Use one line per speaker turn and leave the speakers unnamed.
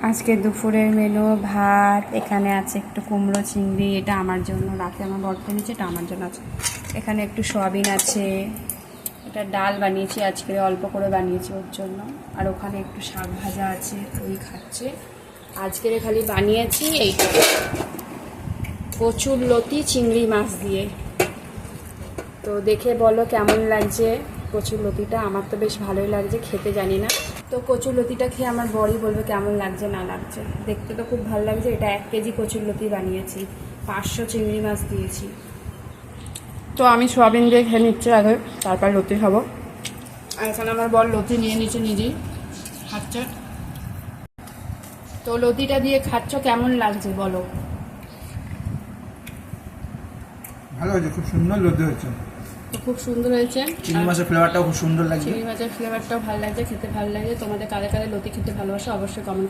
আজকে দুপুরের মেনু ভাত, এখানে আছে একটু কুমড়ো চিংড়ি, এটা আমার জন্য, রাতে আমার বরফে নিচে, এটা আমার জন্য আছে। এখানে একটু সয়াবিন আছে, এটা ডাল বানিয়েছি আজকে, অল্প করে বানিয়েছি ওর জন্য। আর ওখানে একটু শাক ভাজা আছে, ওই খাচ্ছে। আজকের খালি বানিয়েছি এইটা কচুর লতি চিংড়ি মাছ দিয়ে। তো দেখে বলো কেমন লাগছে কচুর লতিটা। আমার তো বেশ ভালোই লাগছে, খেতে জানি না। তো কচুর লতিটা খেয়ে আমার বড়ই বলবে কেমন লাগছে না লাগছে। দেখতে তো খুব ভালো লাগছে। এটা 1 কেজি কচুর লতি বানিয়েছি, 500 চিংড়ি মাছ দিয়েছি। তো আমি সোয়াবিন দিয়ে খেয়ে নিচ্ছি আগে, তারপর লতি খাবো। আর এখানে আমার বর লতি নিয়ে নিচ্ছে, নিজেই খাচ্ছে। তো লতিটা দিয়ে খাচ্ছ, কেমন লাগছে বলো।
ভালো হয়েছে, খুব সুন্দর লতি হয়েছে।
তো খুব সুন্দর হয়েছে,
চিংড়ি মাছের ফ্লেভারটাও খুব সুন্দর লাগছে।
চিংড়ি মাছের ফ্লেভারটাও ভালো লাগছে, খেতে ভালো লাগে। তোমাদের কারে কারে লতি খেতে ভালোবাসো অবশ্যই কমেন্ট